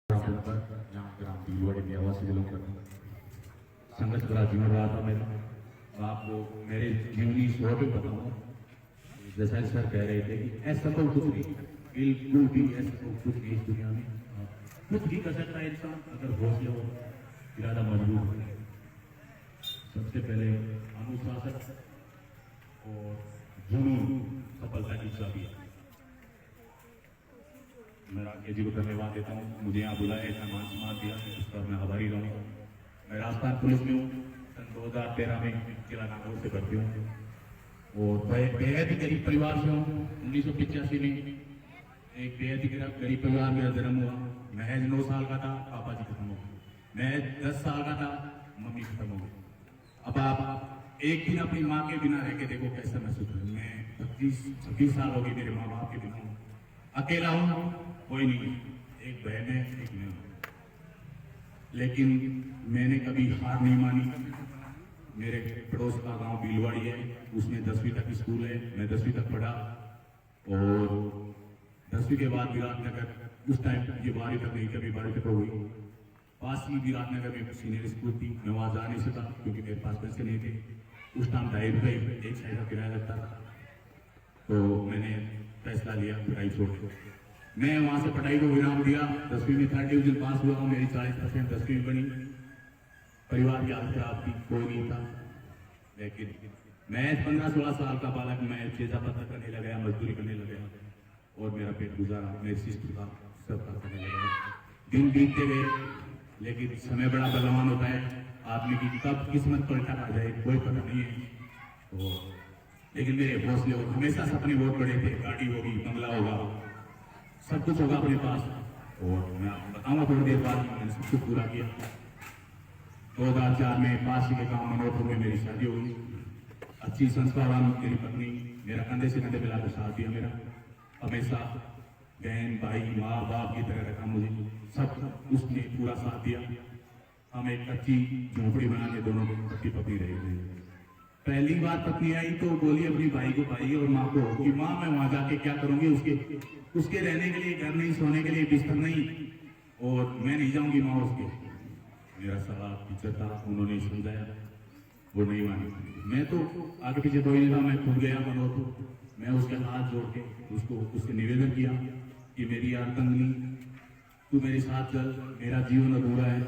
जहाँ ग्राम भीलवाड़ी में आवासी जिलों का संघर्ष भरा जीवन रहा था मेरा। आपको मेरे जीवनी स्वरूप बताऊँ, जैसा सर कह रहे थे कि ऐसा तो कुछ नहीं, बिल्कुल भी ऐसा तो कुछ नहीं इस दुनिया में। कुछ भी कर सकता है इंसान अगर हौसला हो, इरादा मजबूत हो। सबसे पहले अनुशासन और जुनून सफलता की चाबी है। मैं राकेश जी को धन्यवाद देता हूँ, मुझे यहाँ बुलाया, इतना मान सम्मान दिया, उस पर मैं आभारी रहूँगा। मैं राजस्थान पुलिस में हूँ, सन 2013 में किला नागौर से भर्ती हूँ और बेहद ही गरीब परिवार से हूँ। 1985 में एक बेहद ही गरीब परिवार में जन्म हुआ। महज 9 साल का था, पापा जी खत्म हो गए। महज 10 साल का था, मम्मी खत्म हो गई। अब आप एक दिन अपनी माँ के बिना रह के देखो कैसा महसूस है। मैं 25-26 साल हो गई मेरे माँ बाप के बिना, अकेला हूँ, कोई नहीं, एक बहन है, एक मैं हूँ। लेकिन मैंने कभी हार नहीं मानी। मेरे पड़ोस का गांव भीलवाड़ी है, उसमें 10वीं तक स्कूल है, मैं 10वीं तक पढ़ा और 10वीं के बाद विराटनगर, उस टाइम ये 12वीं तक नहीं, कभी 12वीं तक हो गई। पास ही विराटनगर में सीनियर स्कूल थी, मैं वहाँ जा नहीं सका क्योंकि मेरे पास पैसे नहीं थे। उस टाइम 2.5 रुपये एक साइड का किराया लगता था, तो मैंने फैसला लिया पढ़ाई छोड़ के। मैं वहां से पढ़ाई को विराम दिया। 10वीं में 3rd डिवीजन पास हुआ, मेरी 40% 10वीं में बनी। परिवार की हालत खराब थी, कोई नहीं था, लेकिन मैं 15-16 साल का बालक, मैं तेजा पत्थर करने लगा, मजदूरी करने लगा और मेरा पेट गुजारा, मेरी सिस्टर का सब करने लगा। दिन बीतते गए, लेकिन समय बड़ा बलवान होता है, आदमी की कब किस्मत पलटा आ जाए कोई पता नहीं है। लेकिन मेरे हौसले और हमेशा सपने बहुत बड़े थे, गाड़ी होगी, बंगला होगा, सब कुछ होगा अपने पास। और मैं आपको बताऊंगा थोड़ी देर बाद मैंने सब कुछ पूरा किया। 2004 में पास के गांव मनोहर में मेरी शादी हुई। अच्छी संस्कारवान मेरी पत्नी, मेरा कंधे से कंधे मिलाकर साथ दिया मेरा, हमेशा बहन भाई माँ बाप की तरह रखा मुझे, सब उसने पूरा साथ दिया। हम एक अच्छी झोपड़ी बना के दोनों पति पत्नी रहे थे। पहली बार पत्नी आई तो बोली अपनी भाई को, भाई और माँ को, कि माँ मैं वहां जाके क्या करूंगी, उसके रहने के लिए घर नहीं, सोने के लिए बिस्तर नहीं, और मैं नहीं जाऊंगी माँ उसके। मेरा सवाल इज्जत था, उन्होंने समझाया, वो नहीं मानी। मैं तो आगे पीछे कोई नहीं था, मैं खुद गया मनोहर को, मैं उसके हाथ जोड़ के उससे निवेदन किया कि मेरी यार तंगनी, तू मेरे साथ चल, मेरा जीवन अधूरा है,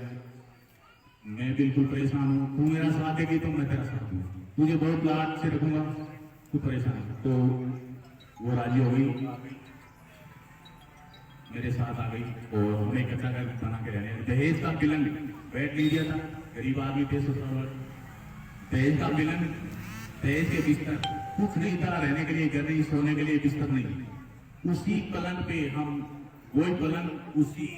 मैं बिल्कुल परेशान हूँ, तू मेरा साथ देगी तो मैं तेरा साथ दूँ, तुझे बहुत लाड से रखूंगा, तू परेशान है। तो वो राजी हो गई, मेरे साथ आ गई और हमने इकट्ठा कर बना के रहने। दहेज का बिलन बैठ नहीं दिया था, गरीब आदमी थे, ससुराल, दहेज का बिलन, दहेज के बिस्तर, कुछ नहीं था, रहने के लिए घर नहीं, सोने के लिए बिस्तर नहीं। उसी पलंग पे हम, वही पलंग, उसी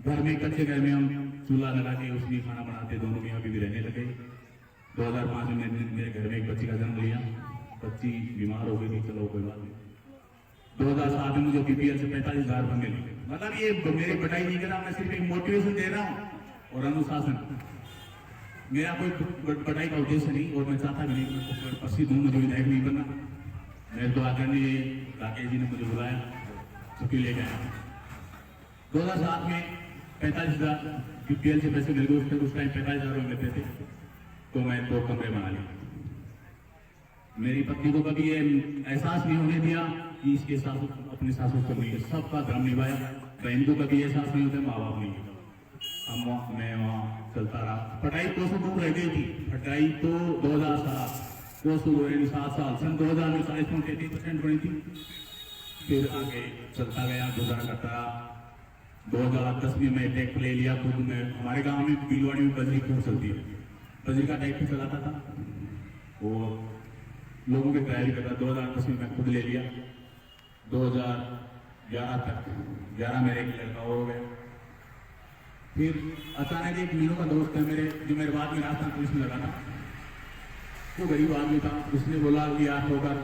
घर में, कच्चे घर में हम चूल्हा लगा के उसमें खाना बनाते, दोनों में अभी भी रहने लगे। 2005 में मेरे घर में एक बच्ची का जन्म लिया, बच्ची बीमार हो गई थी, चलो कोई बात नहीं। 2007 में मुझे बीपीएल से 45,000 बनने लगे। मतलब ये मेरी पढ़ाई नहीं कर रहा, मैं सिर्फ एक मोटिवेशन दे रहा हूँ और अनुशासन, मेरा कोई पढ़ाई का उद्देश्य नहीं, और मैं चाहता भी नहीं प्रसिद्ध हूँ, मुझे विधायक नहीं बनना। मेरे तो आदरणीय राकेश जी ने मुझे बुलाया, छुट्टी ले गया। 2007 में 45,000 बीपीएल से पैसे मिल गए, उस टाइम 45,000 मिलते थे, तो मैं 2 कमरे बना लिए। मेरी पत्नी को कभी ये एहसास नहीं होने दिया कि इसके सासू अपने सासू को नहीं, सबका धर्म निभाया। बहन को कभी एहसास नहीं होता, माँ बाप नहीं, मैं वहाँ चलता रहा। पढ़ाई तो से दूर रह गई थी, पढ़ाई तो 2007 को शुरू हुई, 7 साल, सन 2000 में 40% बनी थी, फिर आगे चलता गया, गुजारा करता रहा। 2010 में मैं ट्रैक्टर ले लिया खुद में, हमारे गांव में भीलवाड़ी में बजरी खूब चलती है, बजरी का ट्रैक्टर चलाता था और लोगों की तैयारी करता। 2010 में मैं खुद ले लिया। 2011 तक 11 मेरे एक लड़का हो गया। फिर अचानक एक मीनू का दोस्त है मेरे, जो मेरे बाद में राजस्थान पुलिस में लगा था, वो गरीब आदमी था, उसने बोला कि यार होकर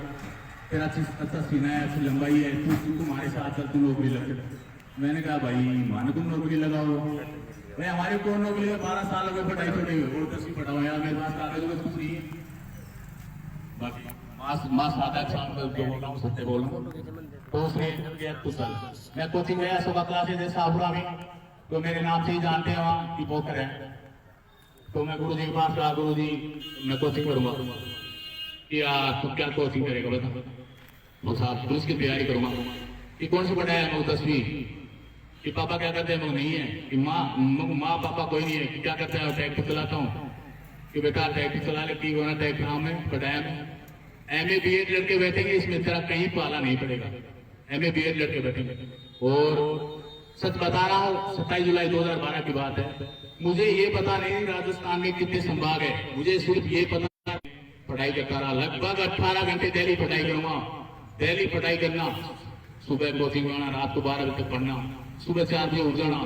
तेरा अच्छा सीना है, अच्छी लंबाई है, तू तुम्हारे साथ चल, तू नौकरी लग। मैंने कहा भाई मानो तुम नौकरी लगाओ, भाई हमारे को नौकरी में 12 साल हो गए पढ़ाई छोड़े हुए, और 10वीं पढ़ा हुआ यार, मेरे पास कागज में कुछ नहीं है। बाकी मास आधा शाम में जो बोल रहा हूँ सत्य बोल रहा हूँ। तो उसने मैं कोचिंग गया, सुबह क्लासेज है सापुरा में, तो मेरे नाम से ही जानते हैं वहाँ कि पोखर है। तो मैं गुरु जी के पास कहा, गुरु जी मैं कोचिंग करूंगा। कि तो क्या कोचिंग करेगा बता? वो साहब पुलिस की तैयारी करूंगा। कि कौन सी पढ़ाया? मैं 10वीं। कि पापा क्या करते हैं? मैं नहीं है। कि माँ पापा कोई नहीं है। कि क्या करते हैं? ट्रैक्टर चलाता हूँ। कि बेटा ट्रैक्टर चला लेती होना ट्रैक्टर हाँ में पढ़ाया में MA BEd लड़के बैठेंगे, इसमें तेरा कहीं पाला नहीं पड़ेगा। MA BEd लड़के बैठेंगे। और सच बता रहा हूँ, 27 जुलाई 2012 की बात है। मुझे ये पता नहीं राजस्थान में कितने संभाग है, मुझे सिर्फ ये पता पढ़ाई करता रहा। लगभग 18 घंटे डेली पढ़ाई करूंगा। डेली पढ़ाई करना, सुबह कोचिंग आना, रात को 12 बजे तक पढ़ना, सुबह 4 बजे उठ जाना।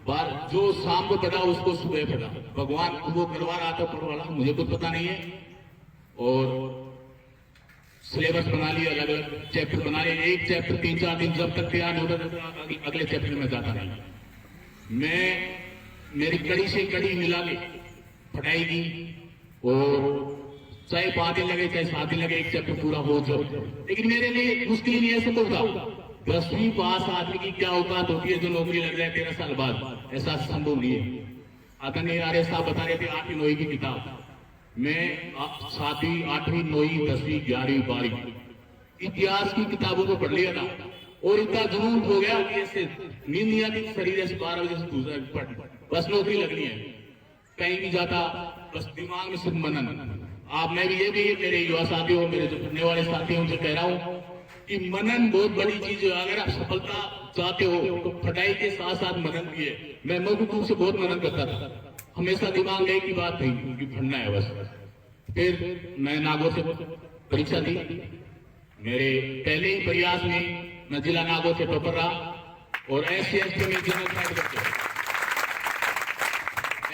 बार जो शाम को पढ़ा उसको सुबह पढ़ा। भगवान वो करवा रहा था पढ़वाना, मुझे कुछ पता नहीं है। और सिलेबस बना लिया, अलग अलग चैप्टर बना लिया। एक चैप्टर 3-4 दिन जब तक तैयार नहीं होता अगले चैप्टर में जाता नहीं। मैं मेरी कड़ी से कड़ी मिला के पढ़ाई की, और चाहे 5 दिन लगे चाहे 7 दिन लगे, एक चैप्टर पूरा हो जाओ। लेकिन मेरे लिए मुश्किल नहीं है, संभव था। 10वीं पास आदमी की क्या औकात होती है जो नौकरी लग जाए 13 साल बाद? ऐसा संभव नहीं है। आदरणीय आर्य साहब बता रहे थे 8वीं 9वीं की किताब, मैं 7वीं 8वीं 9वीं 10वीं 11वीं 12वीं इतिहास की किताबों को पढ़ लिया था। और इतना जुनून हो गया कि ऐसे नींद नहीं आती, शरीर ऐसे 12 बजे से दूसरा पढ़, बस नौकरी लगनी है, कहीं भी जाता बस दिमाग में सिर्फ मनन। आप मैं भी ये भी मेरे युवा साथी हो, मेरे जो पढ़ने वाले साथी हैं उनसे कह रहा हूँ कि मनन बहुत बड़ी चीज है। अगर आप सफलता चाहते हो तो पढ़ाई के साथ साथ मनन भी है। मैं मौखिक रूप से बहुत मनन करता था, हमेशा दिमाग में एक ही बात थी कि पढ़ना है बस। फिर मैं नागौर से परीक्षा दी। मेरे पहले ही प्रयास में मैं जिला नागौर से टॉपर रहा। और SC/ST में जनरल फाइट करके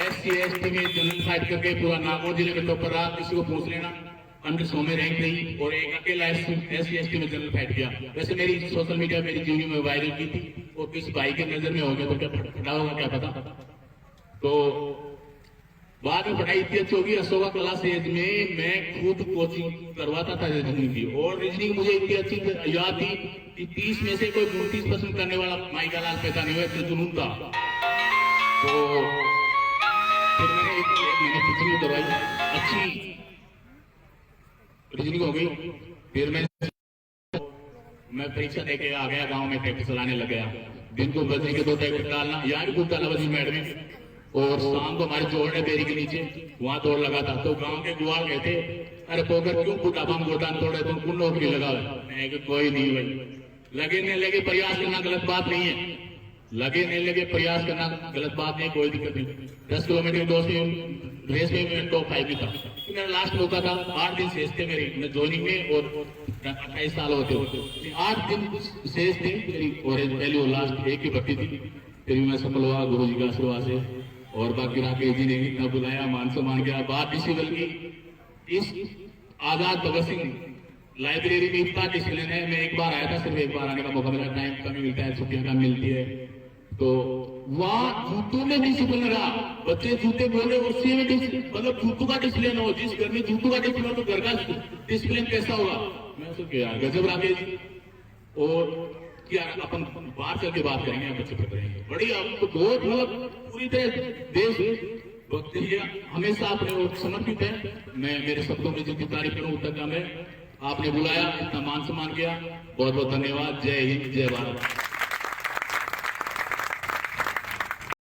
SC/ST में जनरल फाइट करके पूरा नागौर जिले में टॉपर रहा। किसी को पूछ लेना, अंडर 100 में रैंक रही। और एक अकेला SC/ST में जनरल फाइट किया। वैसे मेरी सोशल मीडिया मेरी जीवनी में वायरल की थी, और किस भाई के नजर में हो गया तो क्या फटा होगा क्या पता। तो बाद में पढ़ाई इतनी अच्छी होगी। अशोका क्लास एज में मैं खुद कोचिंग करवाता था रीजनिंग की। और रीजनिंग मुझे इतनी अच्छी याद थी कि 30 में से कोई 29% करने वाला माइका लाल पैदा नहीं हुआ, इतना जुनून था। तो फिर मैंने एक महीने टीचिंग करवाई, अच्छी रीजनिंग हो गई। फिर मैं परीक्षा देके आ गया, गांव में ट्रैक्टर चलाने लग गया। दिन को बजरी के 2 ट्रैक्टर डालना, यहाँ भी खूब डाला बजरी मैड में। और शाम को हमारे जोड़ है बेरी के नीचे, वहां दौड़ लगा था। तो गांव के गुआड़ कहते, अरे पोकर क्यों बुढ़ापा में गोटान तोड़े, तुम कुल नौकरी लगा। मैं कोई नहीं भाई, लगे नहीं लगे प्रयास करना गलत बात नहीं है, लगे नहीं लगे प्रयास करना गलत बात नहीं, कोई दिक्कत नहीं। 10 किलोमीटर की दोस्त रेस में मैं टॉप 5 में था। तो मेरा लास्ट मौका था, 8 दिन शेष थे मेरी मैं ज्वाइनिंग में, और 28 साल होते होते 8 दिन शेष थे मेरी। और पहली और लास्ट एक ही भर्ती थी। फिर भी मैं सफल हुआ गुरु जी का आशीर्वाद से। और बाकी राकेश जी ने इतना बुलाया, मान सम्मान किया। बात डिसिप्लिन की, इस आजाद भगत सिंह लाइब्रेरी में इतना डिसिप्लिन है। मैं एक बार आया था, सिर्फ एक बार आने का मौका मिला, टाइम कम मिलता है, छुट्टियां कम मिलती है। तो वहां जूतों में डिसिप्लिन रहा, बच्चे जूते बोल रहे उससे में मतलब जूतों का डिसिप्लिन हो। जिस घर में जूतों का डिसिप्लिन हो तो घर का डिसिप्लिन कैसा होगा? मैं सोच यार गजब राकेश जी। और यार अपन बाहर चल के बात करेंगे, बच्चे पढ़ रहे हैं बड़ी, आपको बहुत मतलब पूरी तरह देश भक्ति हमेशा अपने समर्पित है। मैं मेरे शब्दों में जितनी तारीफ करूं उतना कम है। आपने बुलाया, इतना मान सम्मान किया, बहुत बहुत धन्यवाद। जय हिंद, जय भारत।